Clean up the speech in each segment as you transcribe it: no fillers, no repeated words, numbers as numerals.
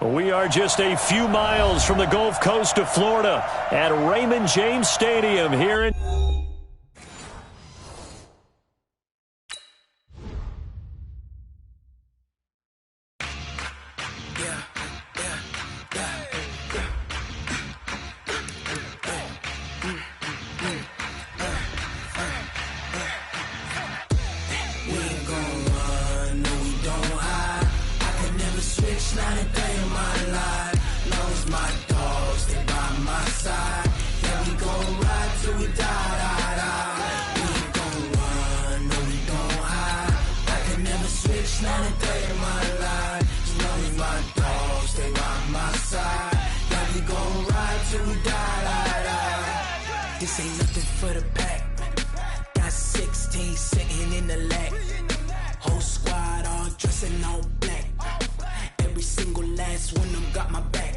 We are just a few miles from the Gulf Coast of Florida at Raymond James Stadium here in... This ain't nothing for the pack. Got 16 sitting in the lag. Whole squad all dressing all black. Every single last one of them got my back.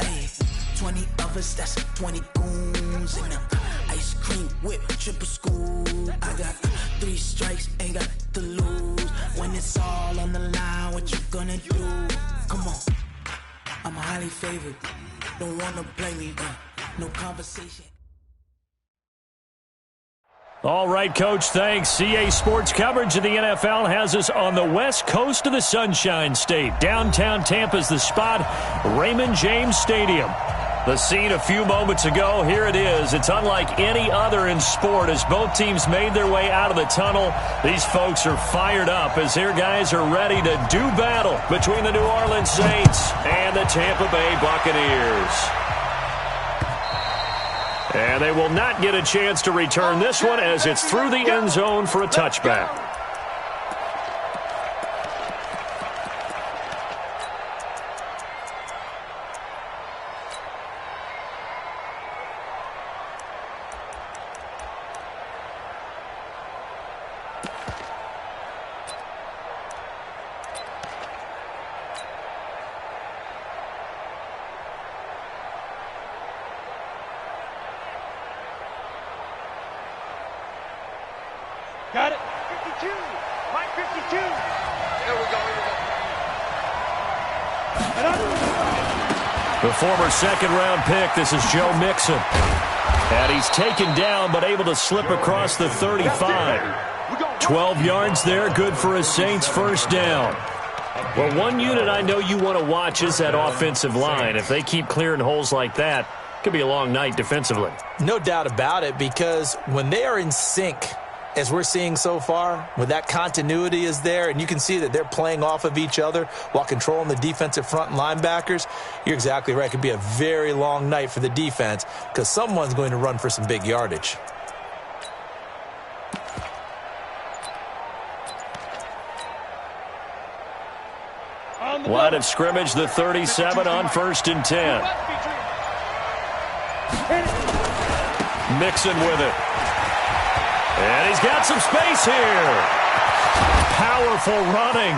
Hey, 20 of us, that's 20 goons in them. Ice cream whip, triple school. I got 3 strikes, ain't got to lose. When it's all on the line, what you gonna do? Come on, I'm highly favored. Don't wanna play me, no conversation. All right, Coach, thanks. CA Sports coverage of the NFL has us on the west coast of the Sunshine State. Downtown Tampa's the spot, Raymond James Stadium. The scene a few moments ago, here it is. It's unlike any other in sport as both teams made their way out of the tunnel. These folks are fired up as their guys are ready to do battle between the New Orleans Saints and the Tampa Bay Buccaneers. And they will not get a chance to return this one as it's through the end zone for a touchback. Got it. 52. Mike 52. Here we go. The former second-round pick, this is Joe Mixon. And he's taken down but able to slip across the 35. 12 yards there, good for a Saints first down. Well, one unit I know you want to watch is that offensive line. If they keep clearing holes like that, it could be a long night defensively. No doubt about it, because when they are in sync, as we're seeing so far, when that continuity is there and you can see that they're playing off of each other while controlling the defensive front and linebackers, you're exactly right. It could be a very long night for the defense because someone's going to run for some big yardage. Line of scrimmage, the 37 on 1st and 10. Mixon with it. And he's got some space here. Powerful running.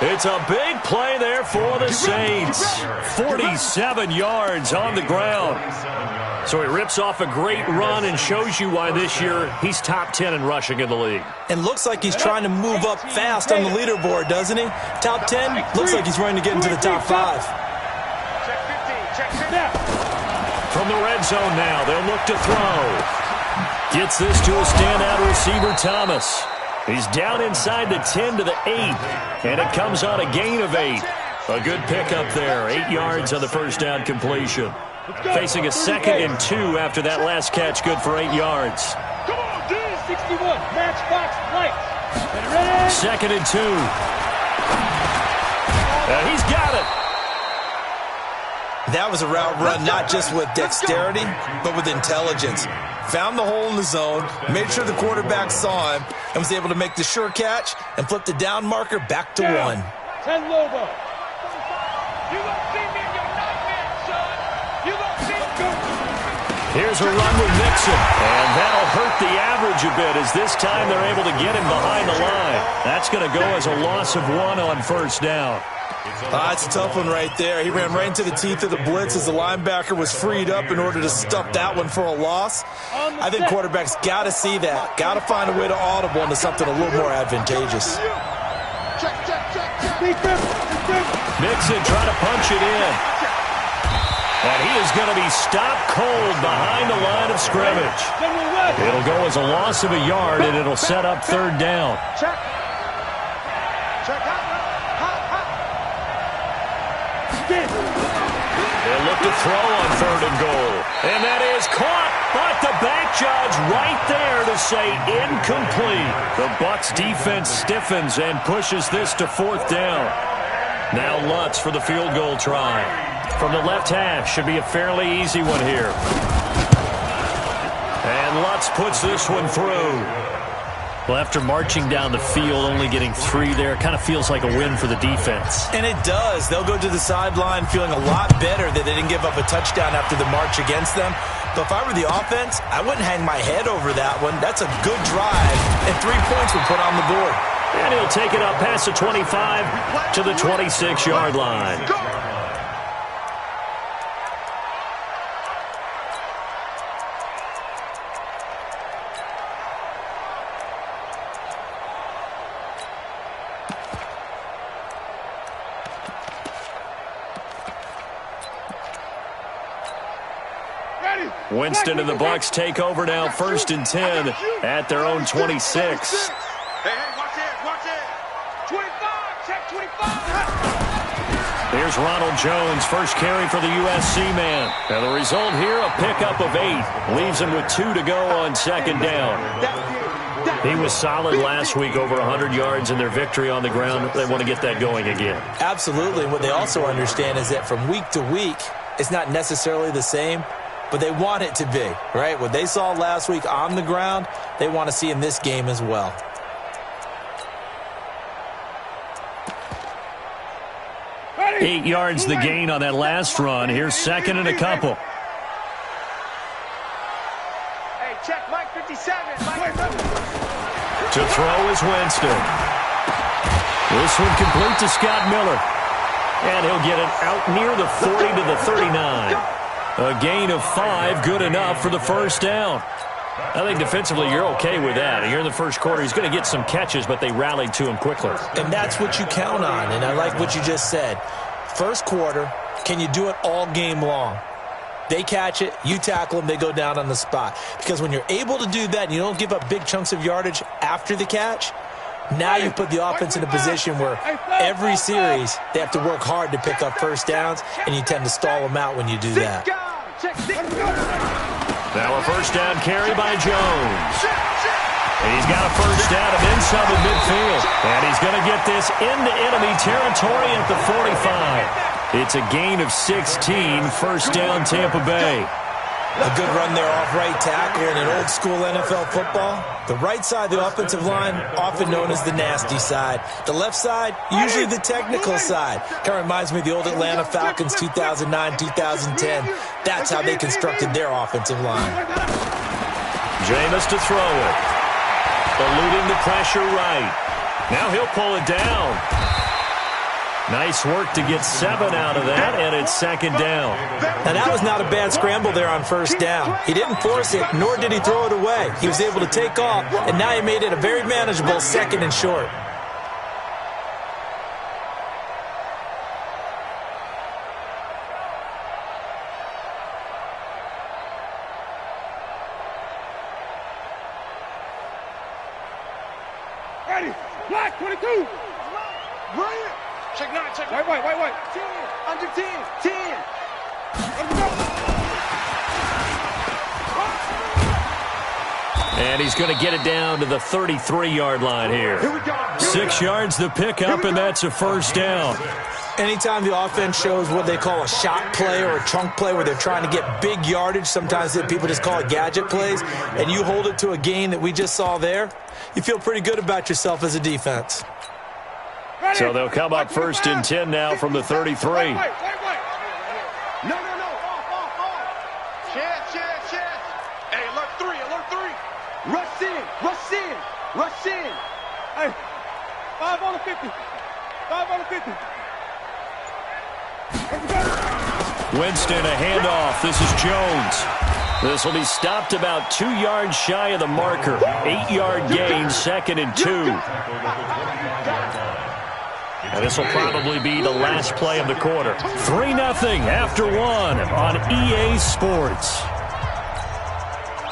It's a big play there for the Saints. 47 yards on the ground. So he rips off a great run and shows you why this year he's top 10 in rushing in the league. And looks like he's trying to move up fast on the leaderboard, doesn't he? Top 10, looks like he's running to get into the top 5. Check 15. From the red zone now, they'll look to throw. Gets this to a standout receiver, Thomas. He's down inside the 10 to the 8, and it comes on a gain of 8. A good pickup there, 8 yards on the first down completion. Facing a 2nd and 2 after that last catch, good for 8 yards. Come on, dude. 61, matchbox lights. 2nd and 2. He's got it. That was a route run not just with dexterity, but with intelligence. Found the hole in the zone, made sure the quarterback saw him, and was able to make the sure catch and flip the down marker back to 1. 10 Lobo. You won't see me in your nightmare, son. You won't see me. Here's a run with Mixon, and that'll hurt the average a bit as this time they're able to get him behind the line. That's going to go as a loss of 1 on first down. It's a tough one right there. He ran right into the teeth of the blitz as the linebacker was freed up in order to stuff that one for a loss. I think quarterbacks got to see that. Got to find a way to audible into something a little more advantageous. Check. Mixon trying to punch it in. And he is going to be stopped cold behind the line of scrimmage. It'll go as a loss of a yard, and it'll set up third down. They'll look to throw on third and goal. And that is caught, but the back judge right there to say incomplete. The Bucs defense stiffens and pushes this to fourth down. Now Lutz for the field goal try. From the left hash, should be a fairly easy one here. And Lutz puts this one through. Well, after marching down the field, only getting 3 there, it kind of feels like a win for the defense. And it does. They'll go to the sideline feeling a lot better that they didn't give up a touchdown after the march against them. But if I were the offense, I wouldn't hang my head over that one. That's a good drive, and 3 points were put on the board. And he'll take it up past the 25 to the 26-yard line. Winston and the Bucs take over now, 1st and 10 at their own 26. Hey, watch it. 25, check 25. Here's Ronald Jones, first carry for the USC man. And the result here, a pickup of 8. Leaves him with 2 to go on second down. He was solid last week, over 100 yards in their victory on the ground. They want to get that going again. Absolutely. And what they also understand is that from week to week, it's not necessarily the same, but they want it to be, right? What they saw last week on the ground, they want to see in this game as well. Ready? 8 yards the gain on that last run. Here's second and a couple. Hey, check Mike 57. To throw is Winston. This one complete to Scott Miller. And he'll get it out near the 40 to the 39. A gain of 5, good enough for the first down. I think defensively you're okay with that. Here in the first quarter, he's going to get some catches, but they rallied to him quickly. And that's what you count on, and I like what you just said. First quarter, can you do it all game long? They catch it, you tackle them, they go down on the spot. Because when you're able to do that and you don't give up big chunks of yardage after the catch, now you put the offense in a position where every series they have to work hard to pick up first downs, and you tend to stall them out when you do that. Now a first down carry by Jones. And he's got a first down of inside the midfield. And he's going to get this into enemy territory at the 45. It's a gain of 16, first down Tampa Bay. A good run there off right tackle in an old school NFL football. The right side of the offensive line, often known as the nasty side. The left side, usually the technical side. Kind of reminds me of the old Atlanta Falcons 2009-2010. That's how they constructed their offensive line. Jameis to throw it. Eluding the pressure right. Now he'll pull it down. Nice work to get 7 out of that, and it's second down. Now, that was not a bad scramble there on first down. He didn't force it, nor did he throw it away. He was able to take off, and now he made it a very manageable second and short. Ready, black 22. Brilliant. Check 9, check 9. Wait. 10, under 10, 10. Let's go. And he's going to get it down to the 33-yard line here. Here we go. 6 yards the pickup, and that's a first down. Anytime the offense shows what they call a shot play or a chunk play where they're trying to get big yardage, sometimes people just call it gadget plays, and you hold it to a gain that we just saw there, you feel pretty good about yourself as a defense. So they'll come up 1st and 10 now from the 33. Wait. No. Off. Chance. Hey, alert 3. Rush in. Hey, 5 on the 50. Winston, a handoff. This is Jones. This will be stopped about 2 yards shy of the marker. 8-yard gain, 2nd and 2. And this will probably be the last play of the quarter. 3-0 after one on EA Sports.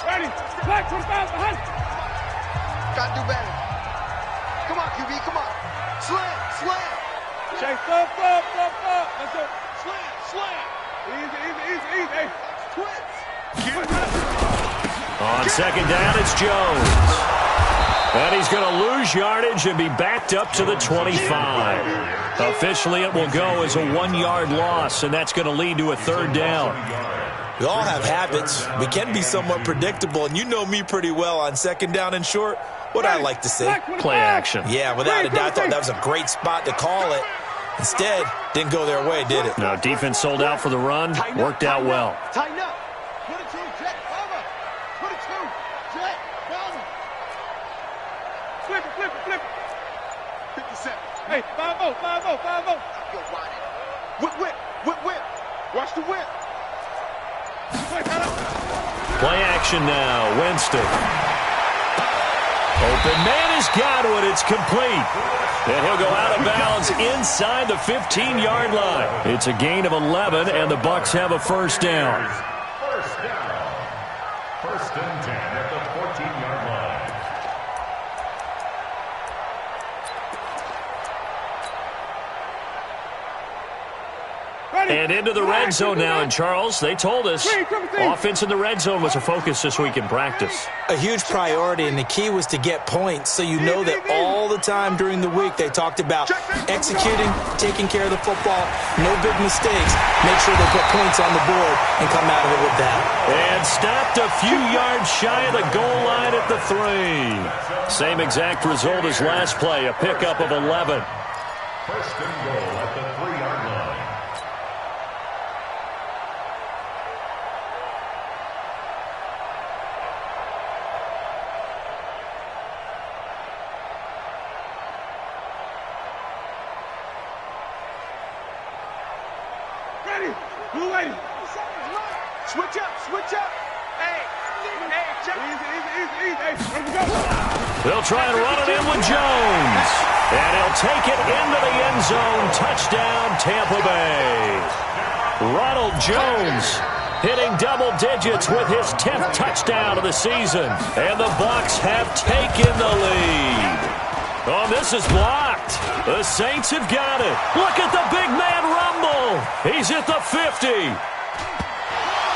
Ready? Black 25 behind. Gotta do better. Come on, QB, come on. Slam. Shake, flip. Let's go. Slam. Easy. Hey, twist. On second down, it's Jones. And he's going to lose yardage and be backed up to the 25. Officially, it will go as a 1-yard loss, and that's going to lead to a third down. We all have habits. We can be somewhat predictable, and you know me pretty well on second down and short. What I like to say? Play action. Yeah, without a doubt, I thought that was a great spot to call it. Instead, didn't go their way, did it? No, defense sold out for the run. Worked out well. Tighten up. 22, jet, bomber. 22, jet, bomber. Flip it. 57. Hey, 5-0. Yo, ride it. Whip. Watch the whip. Play action now. Winston. Open man has got it. It's complete. And he'll go out of bounds inside the 15-yard line. It's a gain of 11, and the Bucs have a first down. First and 10 at the 14-yard line. And into the red zone now. And, Charles, they told us offense in the red zone was a focus this week in practice. A huge priority, and the key was to get points. So you know that all the time during the week they talked about executing, taking care of the football, no big mistakes. Make sure they put points on the board and come out of it with that. And stopped a few yards shy of the goal line at the 3. Same exact result as last play, a pickup of 11. First and goal at the 3-yard line. Blue lady. Switch up. Hey, check. Easy. Hey, let's go. They'll try and run it in with Jones. And he'll take it into the end zone. Touchdown, Tampa Bay. Ronald Jones hitting double digits with his 10th touchdown of the season. And the Bucs have taken the lead. Oh, this is blocked. The Saints have got it. Look at the big man rumble. He's at the 50.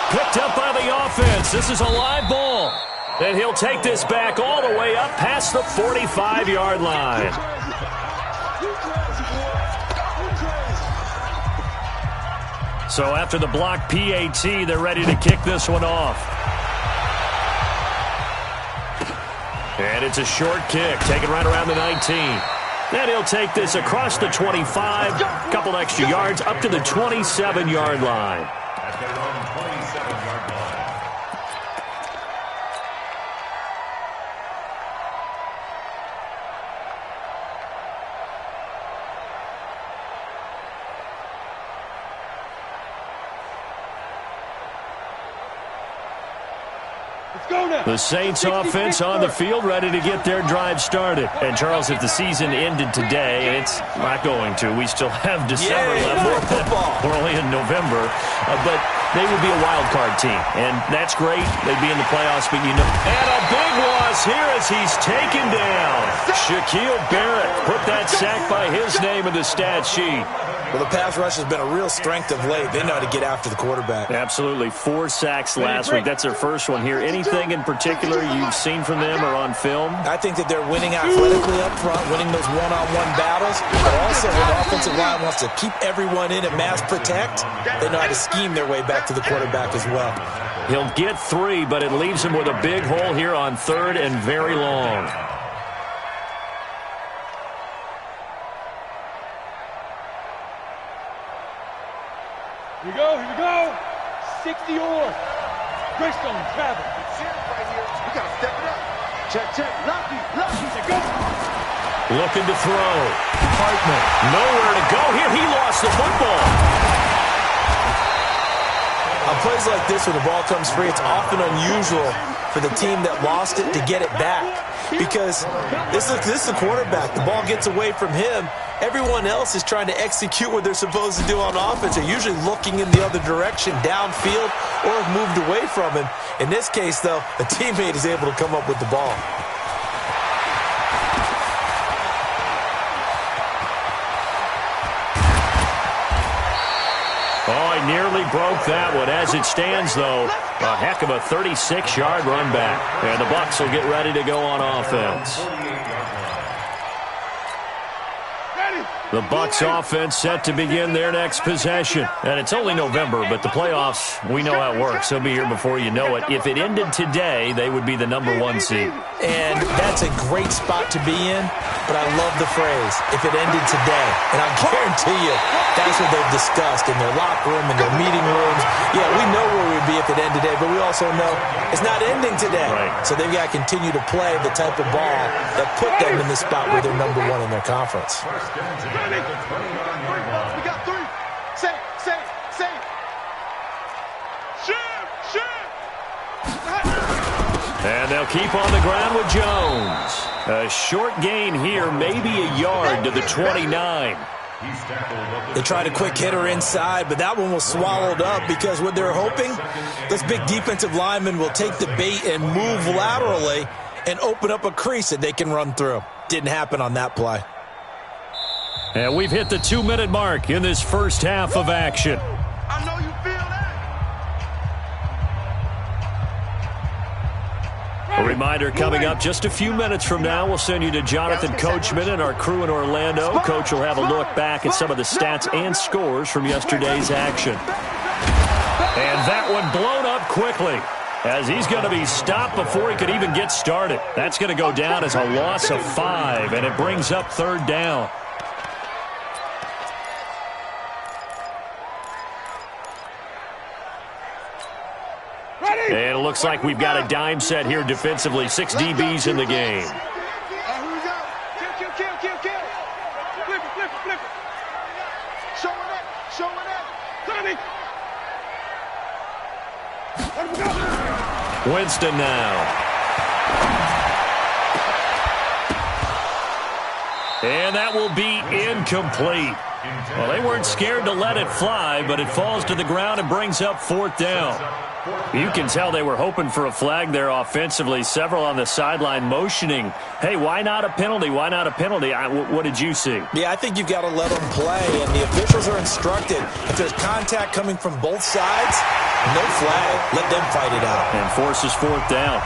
Picked up by the offense. This is a live ball. And he'll take this back all the way up past the 45-yard line. So after the block PAT, they're ready to kick this one off. And it's a short kick, taken right around the 19. And he'll take this across the 25, couple extra yards, up to the 27-yard line. At their own 27-yard line. The Saints offense on the field, ready to get their drive started. And, Charles, if the season ended today, it's not going to. We still have December left. More football. We're only in November. But they would be a wild card team. And that's great. They'd be in the playoffs, but you know. And a big loss here as he's taken down. Shaquille Barrett put that sack by his name in the stat sheet. Well, the pass rush has been a real strength of late. They know how to get after the quarterback. Absolutely. 4 sacks last week. That's their first one here. Anything in particular you've seen from them or on film? I think that they're winning athletically up front, winning those one-on-one battles, but also when the offensive line wants to keep everyone in and mass protect, they know how to scheme their way back to the quarterback as well. He'll get 3, but it leaves him with a big hole here on 3rd and very long. Here we go. 60 or. Greystone, travel. It's it right here. We got to step it up. Check. Lucky. Go. Looking to throw. Hartman, nowhere to go here. He lost the football. On play plays like this when the ball comes free, it's often unusual for the team that lost it to get it back. Because this is the quarterback. The ball gets away from him. Everyone else is trying to execute what they're supposed to do on offense. They're usually looking in the other direction, downfield, or have moved away from him. In this case, though, a teammate is able to come up with the ball. Oh, he nearly broke that one. As it stands, though, a heck of a 36-yard run back. And the Bucs will get ready to go on offense. The Bucs offense set to begin their next possession. And it's only November, but the playoffs, we know how it works. They'll be here before you know it. If it ended today, they would be the #1 seed. And that's a great spot to be in, but I love the phrase, if it ended today. And I guarantee you, that's what they've discussed in their locker room, in their meeting rooms. Yeah, we know where we'd be if it ended today, but we also know it's not ending today. Right. So they've got to continue to play the type of ball that put them in the spot where they're #1 in their conference. We got 3. Safe. And they'll keep on the ground with Jones. A short gain here, maybe a yard to the 29. They tried a quick hitter inside, but that one was swallowed up because what they're hoping, this big defensive lineman will take the bait and move laterally and open up a crease that they can run through. Didn't happen on that play. And we've hit the 2-minute mark in this first half of action. I know you feel that. A reminder coming up just a few minutes from now, we'll send you to Jonathan Coachman and our crew in Orlando. Coach will have a look back at some of the stats and scores from yesterday's action. And that one blown up quickly, as he's going to be stopped before he could even get started. That's going to go down as a loss of 5, and it brings up 3rd down. And it looks like we've got a dime set here defensively. 6 DBs in the game. Here we go. Kill. Flip it. Show it up. Tommy. Let him go. Winston now. And that will be incomplete. Well, they weren't scared to let it fly, but it falls to the ground and brings up 4th down. You can tell they were hoping for a flag there offensively. Several on the sideline motioning, hey, why not a penalty? Why not a penalty? What did you see? Yeah, I think you've got to let them play, and the officials are instructed. If there's contact coming from both sides, no flag. Let them fight it out. And forces 4th down.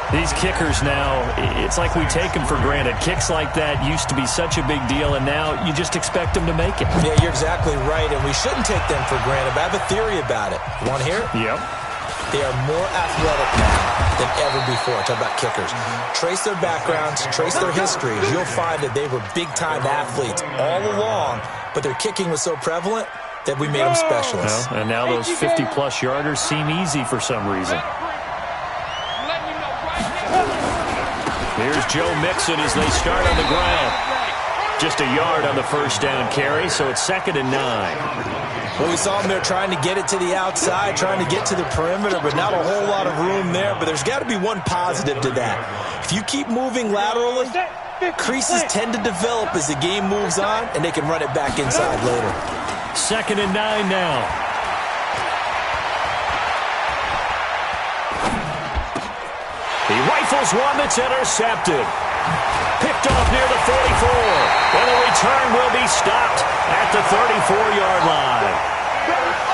These kickers now, it's like we take them for granted. Kicks like that used to be such a big deal, and now you just expect them to make it. Yeah, you're exactly right, and we shouldn't take them for granted, but I have a theory about it. You want to hear it? Yep. They are more athletic now than ever before. Talk about kickers. Trace their backgrounds, trace their histories. You'll find that they were big-time athletes all along, but their kicking was so prevalent that we made them specialists. Well, and now those 50-plus yarders seem easy for some reason. Here's Joe Mixon as they start on the ground. Just a yard on the first down carry, so it's 2nd and 9. Well, we saw them there trying to get it to the outside, trying to get to the perimeter, but not a whole lot of room there. But there's got to be one positive to that. If you keep moving laterally, creases tend to develop as the game moves on, and they can run it back inside later. 2nd and 9 now. He rifles one that's intercepted. Picked off near the 44. And the return will be stopped at the 34-yard line.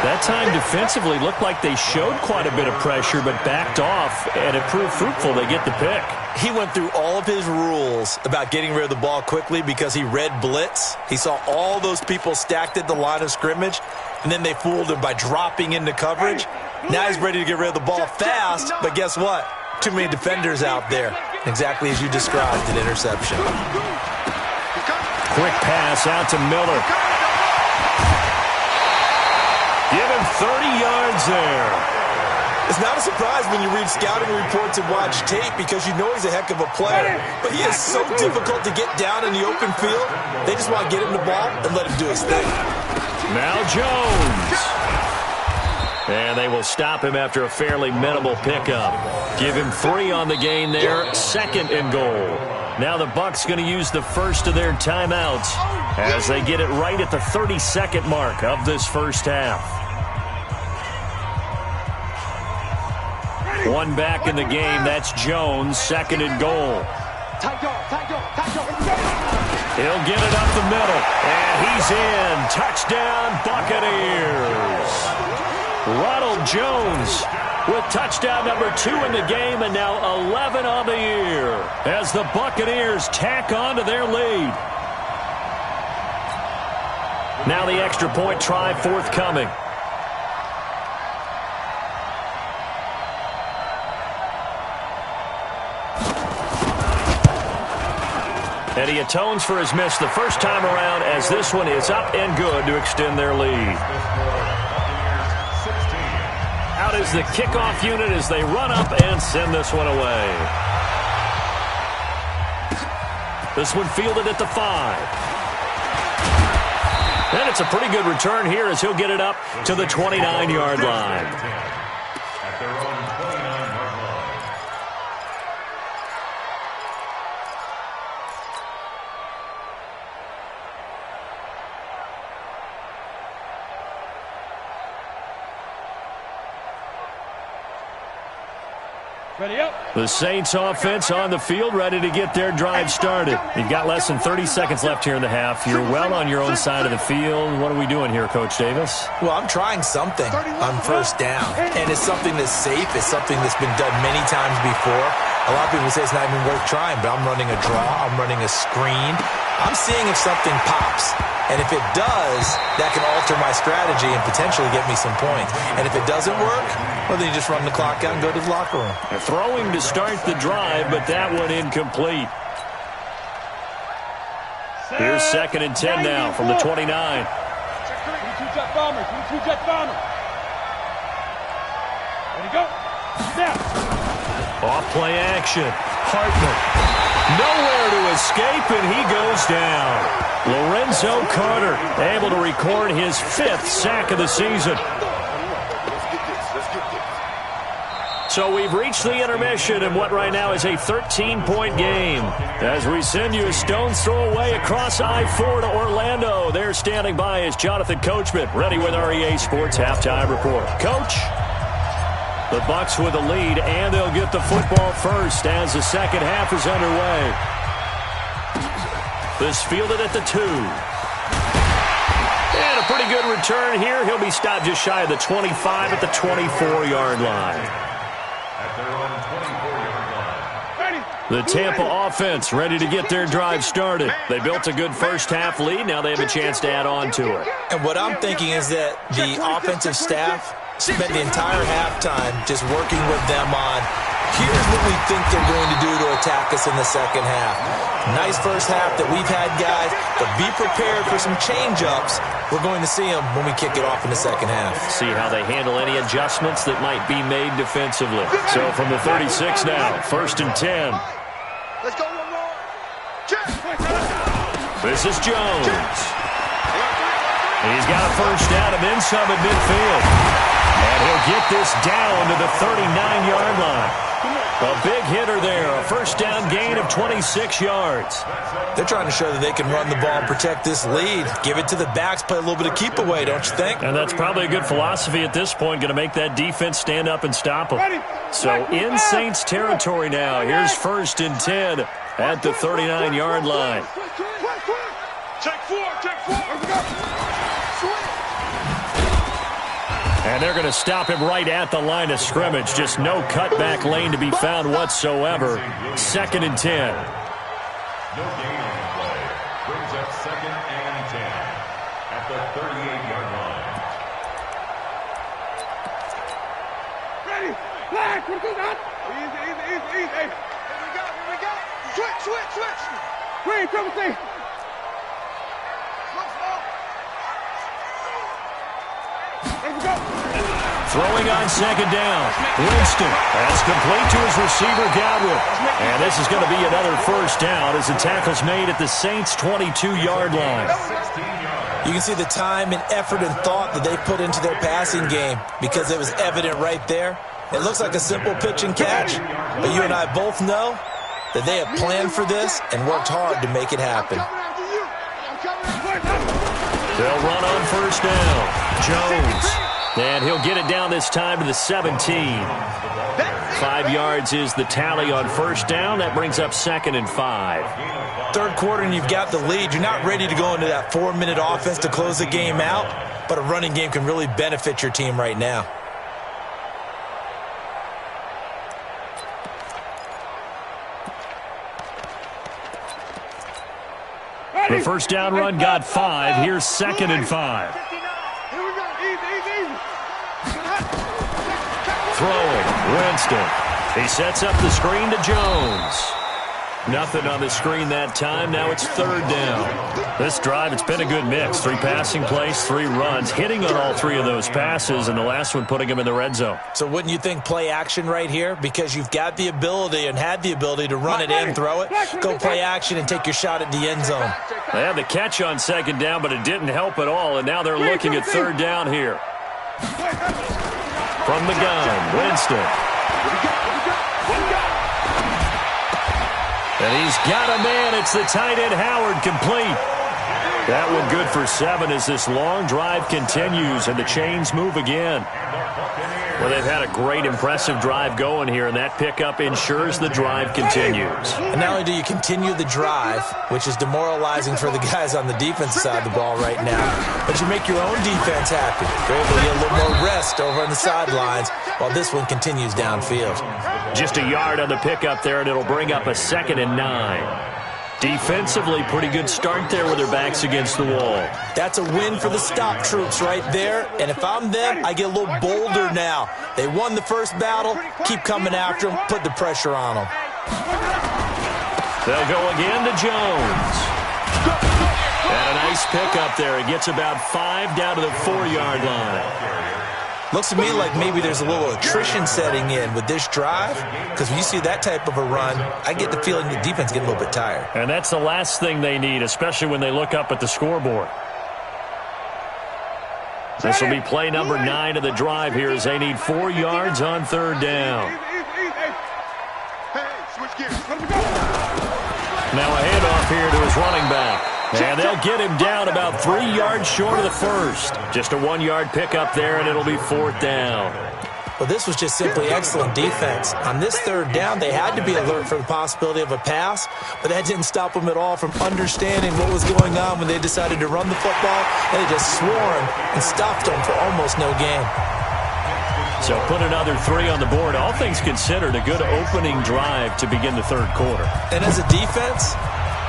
That time defensively looked like they showed quite a bit of pressure but backed off, and it proved fruitful. They get the pick. He went through all of his rules about getting rid of the ball quickly because he read blitz. He saw all those people stacked at the line of scrimmage, and then they fooled him by dropping into coverage. Now he's ready to get rid of the ball fast, but guess what? Too many defenders out there. Exactly as you described, an interception. Quick pass out to Miller. Give him 30 yards there. It's not a surprise when you read scouting reports and watch tape because you know he's a heck of a player. But he is so difficult to get down in the open field. They just want to get him the ball and let him do his thing. Now Jones. And they will stop him after a fairly minimal pickup. Give him 3 on the game there. 2nd and goal. Now the Bucs going to use the first of their timeouts as they get it right at the 30-second mark of this first half. 1 back in the game. That's Jones. 2nd and goal. He'll get it up the middle. And he's in. Touchdown, Buccaneers. Ronald Jones with touchdown number 2 in the game and now 11 on the year as the Buccaneers tack on to their lead. Now the extra point try forthcoming. And he atones for his miss the first time around as this one is up and good to extend their lead. Out is the kickoff unit as they run up and send this one away. This one fielded at the 5. And it's a pretty good return here as he'll get it up to the 29-yard line. At their own 29-yard line. Ready up. The Saints offense on the field, ready to get their drive started. You've got less than 30 seconds left here in the half. You're well on your own side of the field. What are we doing here, Coach Davis? Well, I'm trying something on first down, and it's something that's safe. It's something that's been done many times before. A lot of people say it's not even worth trying, but I'm running a draw. I'm running a screen. I'm seeing if something pops. And if it does, that can alter my strategy and potentially get me some points. And if it doesn't work, well, then you just run the clock out and go to the locker room. They're throwing to start the drive, but that one incomplete. Here's 2nd and 10 now from the 29. 22 jet bombers. 22 jet bombers. Ready, go. Snap. Off play action. Hartman. Nowhere to escape, and he goes down. Lorenzo Carter able to record his 5th sack of the season. So we've reached the intermission in what right now is a 13-point game. As we send you a stone's throw away across I-4 to Orlando. There standing by is Jonathan Coachman, ready with our EA Sports Halftime Report. Coach, the Bucs with the lead, and they'll get the football first as the second half is underway. This fielded at the 2. And a pretty good return here. He'll be stopped just shy of the 25 at the 24-yard line. At their own 24-yard line. The Tampa offense ready to get their drive started. They built a good first half lead. Now they have a chance to add on to it. And what I'm thinking is that the offensive staff spent the entire halftime just working with them on, here's what we think they're going to do to attack us in the second half. Nice first half that we've had, guys, but be prepared for some change-ups. We're going to see them when we kick it off in the second half. See how they handle any adjustments that might be made defensively. So from the 36 now, 1st and 10. Let's go one more. Check. This is Jones. He's got a first down and then some at midfield. And he'll get this down to the 39-yard line. A big hitter there, a first down gain of 26 yards. They're trying to show that they can run the ball and protect this lead. Give it to the backs, play a little bit of keep away, don't you think? And that's probably a good philosophy at this point, going to make that defense stand up and stop them. So in Saints territory now, here's 1st and 10 at the 39-yard line. Check 4. And they're going to stop him right at the line of scrimmage. Just no cutback lane to be found whatsoever. 2nd and 10. No gain on the play. Brings up 2nd and 10 at the 38-yard line. Ready. Flag. What is that? Easy. Here we go. Switch. Green, come and see. Throwing on second down. Winston. That's complete to his receiver, Godwin. And this is going to be another first down as the tackle's made at the Saints' 22-yard line. You can see the time and effort and thought that they put into their passing game because it was evident right there. It looks like a simple pitch and catch, but you and I both know that they have planned for this and worked hard to make it happen. They'll run on first down. Jones. And he'll get it down this time to the 17. 5 yards is the tally on first down. That brings up 2nd and 5. Third quarter and you've got the lead. You're not ready to go into that 4-minute offense to close the game out, but a running game can really benefit your team right now. The first down run got 5. Here's 2nd and 5. Throwing, Winston. He sets up the screen to Jones. Nothing on the screen that time. Now it's 3rd down. This drive, it's been a good mix. 3 passing plays, 3 runs, hitting on all 3 of those passes, and the last one putting him in the red zone. So wouldn't you think play action right here? Because you've got the ability and had the ability to run it and throw it. Go play action and take your shot at the end zone. They had the catch on 2nd down, but it didn't help at all, and now they're looking at 3rd down here. From the gun, Winston. And he's got a man. It's the tight end, Howard, complete. That one good for 7 as this long drive continues and the chains move again. Well, they've had a great, impressive drive going here, and that pickup ensures the drive continues. And not only do you continue the drive, which is demoralizing for the guys on the defensive side of the ball right now, but you make your own defense happy. They're able to get a little more rest over on the sidelines while this one continues downfield. Just a yard on the pickup there, and it'll bring up a 2nd and 9. Defensively, pretty good start there with their backs against the wall. That's a win for the stop troops right there. And if I'm them, I get a little bolder now. They won the first battle. Keep coming after them. Put the pressure on them. They'll go again to Jones. And a nice pickup there. He gets about 5 down to the 4-yard line. Looks to me like maybe there's a little attrition setting in with this drive, because when you see that type of a run, I get the feeling the defense getting a little bit tired. And that's the last thing they need, especially when they look up at the scoreboard. This will be play number 9 of the drive here as they need 4 yards on 3rd down. Now a handoff here to his running back. And they'll get him down about 3 yards short of the first. Just a 1-yard pickup there, and it'll be 4th down. Well, this was just simply excellent defense. On this 3rd down, they had to be alert for the possibility of a pass, but that didn't stop them at all from understanding what was going on when they decided to run the football. And they just swarmed and stopped them for almost no gain. So put another 3 on the board. All things considered, a good opening drive to begin the 3rd quarter. And as a defense,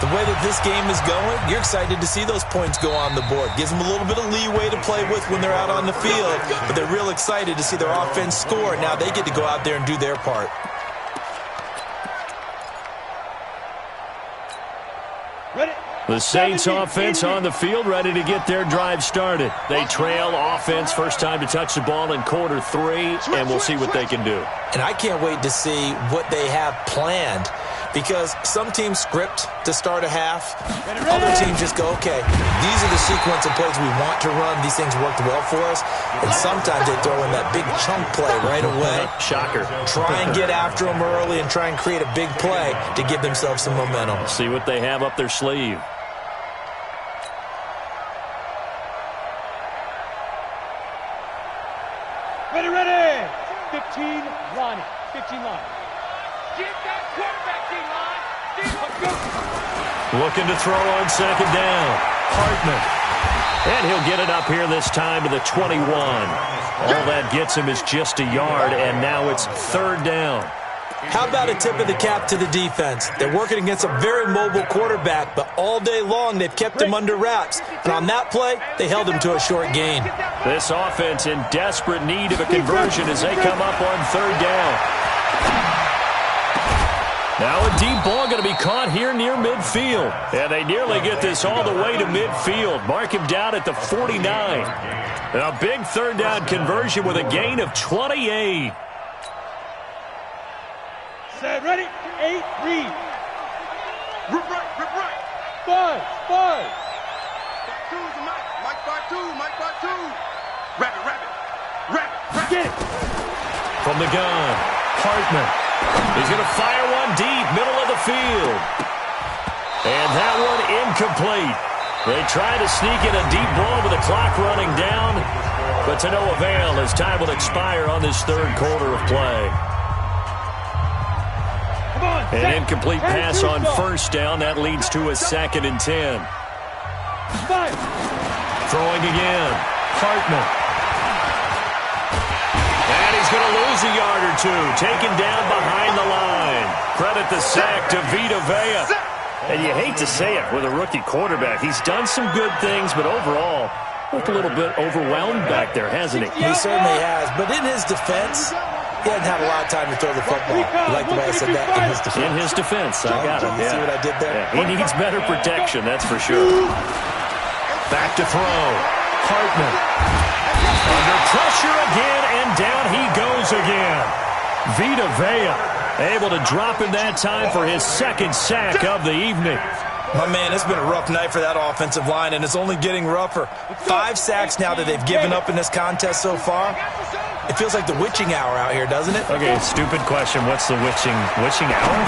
the way that this game is going, you're excited to see those points go on the board. Gives them a little bit of leeway to play with when they're out on the field, but they're real excited to see their offense score. Now they get to go out there and do their part. The Saints offense on the field, ready to get their drive started. They trail offense, first time to touch the ball in quarter 3, and we'll see what they can do. And I can't wait to see what they have planned, because some teams script to start a half. Other teams just go, okay, these are the sequence of plays we want to run. These things worked well for us. And sometimes they throw in that big chunk play right away. Shocker. Try and get after them early and try and create a big play to give themselves some momentum. See what they have up their sleeve. Ready. 15 line. 15 line. Get that quarterback, D-line. Looking to throw on 2nd down. Hartman. And he'll get it up here this time to the 21. All that gets him is just a yard, and now it's 3rd down. How about a tip of the cap to the defense? They're working against a very mobile quarterback, but all day long they've kept him under wraps. And on that play, they held him to a short gain. This offense in desperate need of a conversion as they come up on 3rd down. Now a deep ball going to be caught here near midfield. And they nearly get this all the way to midfield. Mark him down at the 49. A big third down conversion with a gain of 28. Set, ready? 8, read. Rip right. 5. Back two to Mike. Mike back two. Rabbit. Get it. From the gun, Hartman. He's going to fire one deep, middle of the field. And that one incomplete. They try to sneak in a deep ball with the clock running down, but to no avail as time will expire on this third quarter of play. An incomplete pass on first down. That leads to a 2nd and 10. Throwing again. Hartman. And he's going to lose a yard or two. Taken down behind the line. Credit the sack to Vita Vea. And you hate to say it with a rookie quarterback. He's done some good things, but overall, looked a little bit overwhelmed back there, hasn't he? He certainly has. But in his defense, he hasn't had a lot of time to throw the football. You like the way I said that? In his defense. In his defense. I got it. You see what I did there? Yeah, he needs better protection, that's for sure. Back to throw. Hartman. Under pressure again, and down he goes again. Vita Vea able to drop him that time for his 2nd sack of the evening. My man, it's been a rough night for that offensive line, and it's only getting rougher. 5 sacks now that they've given up in this contest so far. It feels like the witching hour out here, doesn't it? Okay, stupid question. What's the witching hour?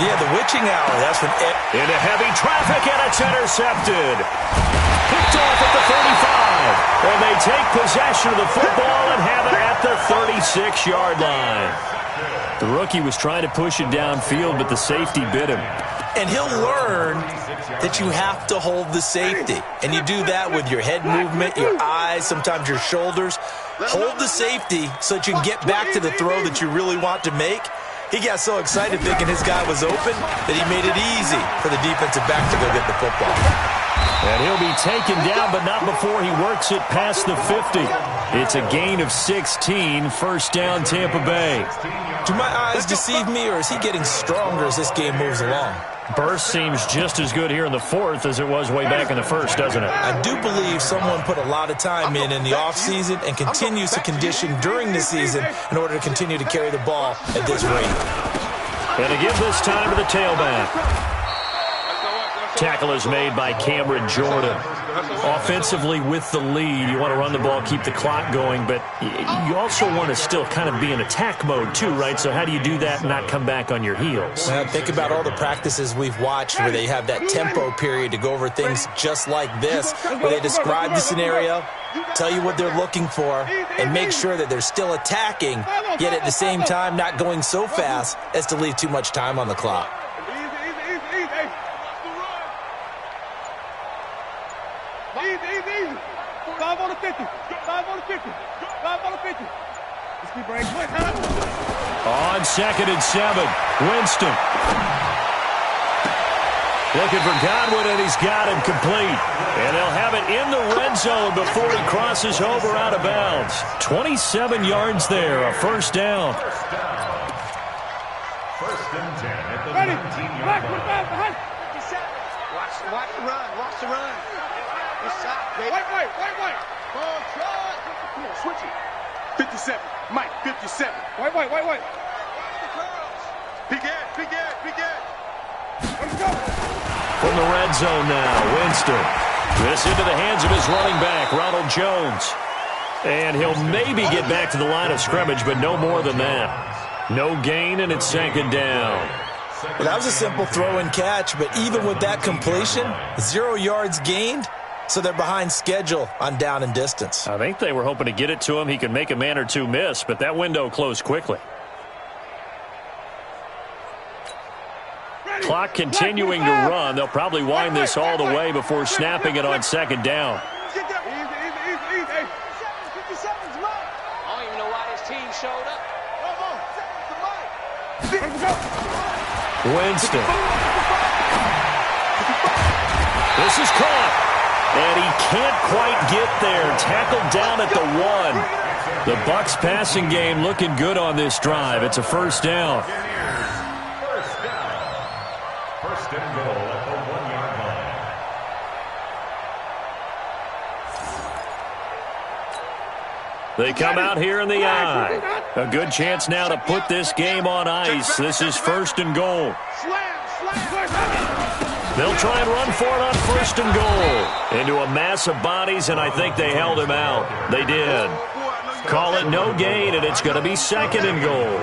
Yeah, the witching hour. That's when into heavy traffic, and it's intercepted. Picked off at the 35. And they take possession of the football and have it at the 36-yard line. The rookie was trying to push it downfield, but the safety bit him. And he'll learn that you have to hold the safety. And you do that with your head movement, your eyes, sometimes your shoulders. Hold the safety so that you can get back to the throw that you really want to make. He got so excited thinking his guy was open that he made it easy for the defensive back to go get the football. And he'll be taken down, but not before he works it past the 50. It's a gain of 16, first down Tampa Bay. Do my eyes deceive me, or is he getting stronger as this game moves along? Burst seems just as good here in the 4th as it was way back in the 1st, doesn't it? I do believe someone put a lot of time in the offseason and continues to condition during the season in order to continue to carry the ball at this rate. And again this time to the tailback. Tackle is made by Cameron Jordan. Offensively with the lead, you want to run the ball, keep the clock going, but you also want to still kind of be in attack mode too, right? So how do you do that and not come back on your heels? Well, think about all the practices we've watched where they have that tempo period to go over things just like this, where they describe the scenario, tell you what they're looking for, and make sure that they're still attacking, yet at the same time not going so fast as to leave too much time on the clock. Easy. 5 on the 50. 5 on the 50. 5 on the 50. Let's keep breaking. On 2nd and 7, Winston. Looking for Godwin, and he's got him complete. And they'll have it in the red zone before he crosses over out of bounds. 27 yards there, a first down. First and 10 at the 19-yard line. Watch the run. Watch the run. Wait. Ball shot. Switch it. 57. Mike, 57. Wait. Big Ed. Let's go. From the red zone now, Winston. This into the hands of his running back, Ronald Jones. And he'll maybe get back to the line of scrimmage, but no more than that. No gain, and it's 2nd down. Well, that was a simple throw and catch, but even with that completion, 0 yards gained, so they're behind schedule on down and distance. I think they were hoping to get it to him. He could make a man or two miss, but that window closed quickly. Clock continuing to run. They'll probably wind this all the way before snapping it on 2nd down. Easy. I don't even know why this team showed up. Winston. This is caught. And he can't quite get there. Tackled down at the 1. The Bucs passing game looking good on this drive. It's a first down. First and goal at the 1-yard line. They come out here in the I. A good chance now to put this game on ice. This is 1st and goal. They'll try and run for it on 1st and goal. Into a mass of bodies, and I think they held him out. They did. Call it no gain, and it's going to be 2nd and goal.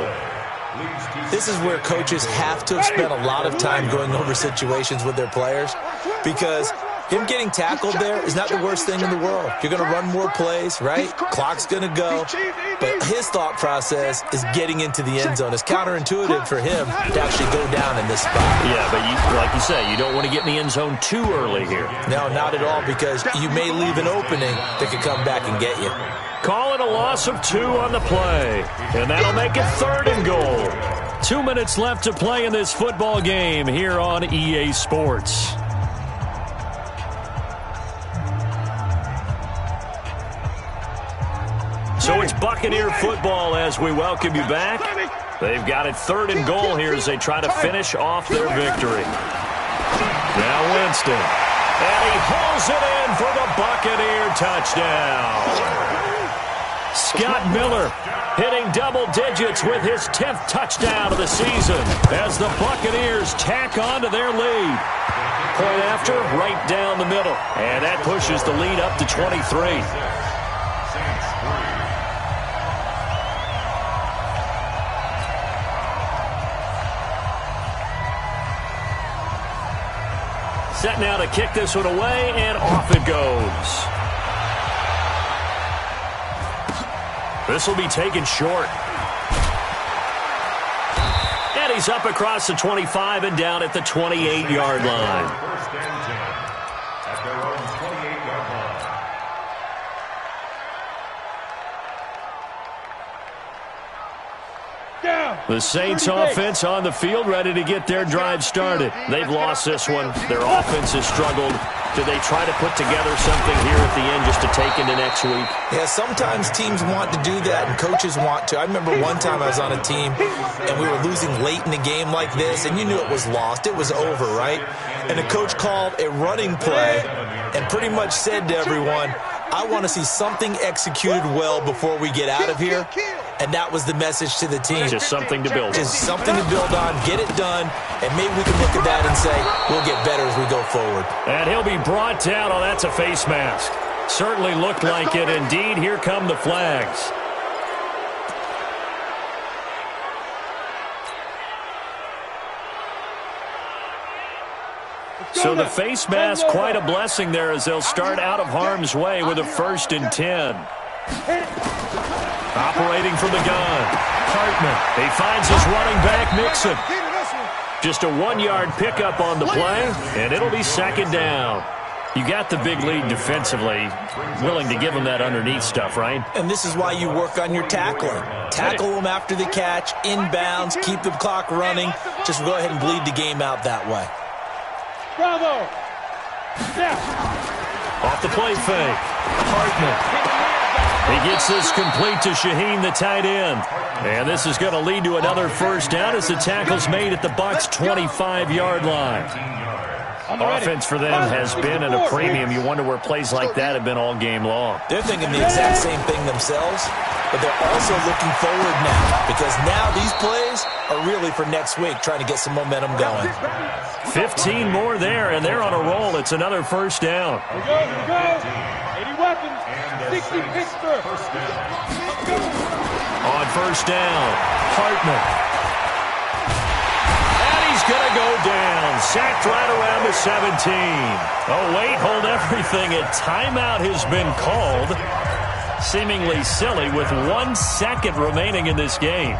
This is where coaches have to have spent a lot of time going over situations with their players, because him getting tackled there is not the worst thing in the world. You're going to run more plays, right? Clock's going to go. But his thought process is getting into the end zone. It's counterintuitive for him to actually go down in this spot. Yeah, but like you say, you don't want to get in the end zone too early here. No, not at all, because you may leave an opening that could come back and get you. Call it a loss of 2 on the play, and that'll make it 3rd and goal. 2 minutes left to play in this football game here on EA Sports. So it's Buccaneer football as we welcome you back. They've got it 3rd and goal here as they try to finish off their victory. Now Winston. And he hauls it in for the Buccaneer touchdown. Scott Miller hitting double digits with his 10th touchdown of the season as the Buccaneers tack on to their lead. Point after, right down the middle. And that pushes the lead up to 23. Set now to kick this one away, and off it goes. This will be taken short. And he's up across the 25 and down at the 28-yard line. First and 10 at their own 28-yard line. The Saints offense on the field, ready to get their drive started. They've lost this one. Their offense has struggled. Do they try to put together something here at the end just to take into next week? Yeah, sometimes teams want to do that and coaches want to. I remember one time I was on a team and we were losing late in a game like this, and you knew it was lost. It was over, right? And the coach called a running play and pretty much said to everyone, I want to see something executed well before we get out of here. And that was the message to the team. Just something to build on. Just something to build on, get it done, and maybe we can look at that and say, we'll get better as we go forward. And he'll be brought down. Oh, that's a face mask. Certainly looked like it. Indeed, here come the flags. So the face mask, quite a blessing there as they'll start out of harm's way with a 1st and 10. Operating from the gun, Hartman. He finds his running back, Mixon. Just a 1-yard pickup on the play, and it'll be 2nd down. You got the big lead defensively, willing to give them that underneath stuff, right? And this is why you work on your tackling. Tackle them after the catch, inbounds, keep the clock running. Just go ahead and bleed the game out that way. Bravo! Yeah. Off the play fake, Hartman. He gets this complete to Shaheen, the tight end. And this is going to lead to another 1st down as the tackle's made at the Bucs' 25-yard line. Offense for them has been at a premium. You wonder where plays like that have been all game long. They're thinking the exact same thing themselves, but they're also looking forward now, because now these plays are really for next week, trying to get some momentum going. 15 more there, and they're on a roll. It's another 1st down. Here we go. 80 weapons. 60 Pittsburgh. On 1st down, Hartman. And he's going to go down. Sacked right around the 17. Oh, wait, hold everything. A timeout has been called. Seemingly silly with 1 second remaining in this game.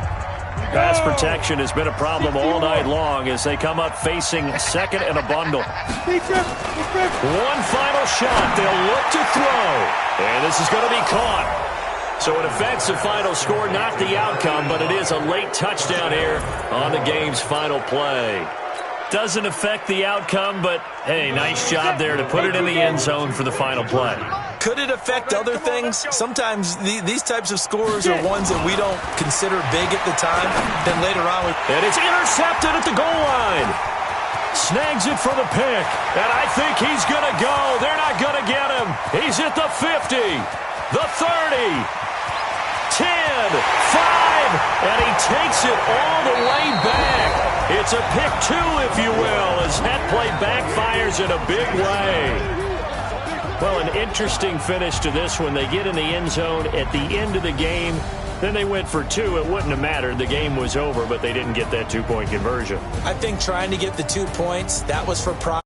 Pass protection has been a problem all night long as they come up facing 2nd and a bundle. One final shot. They'll look to throw. And this is going to be caught. So it affects the final score, not the outcome, but it is a late touchdown here on the game's final play. Doesn't affect the outcome, but, hey, nice job there to put it in the end zone for the final play. Could it affect other things? Sometimes these types of scores are ones that we don't consider big at the time. Then later on, and it's intercepted at the goal line. Snags it for the pick, and I think he's going to go. They're not going to get him. He's at the 50, the 30, And he takes it all the way back. It's a pick two, if you will, as that play backfires in a big way. Well, an interesting finish to this one. They get in the end zone at the end of the game. Then they went for two. It wouldn't have mattered. The game was over, but they didn't get that two-point conversion. I think trying to get the 2 points, that was for pride.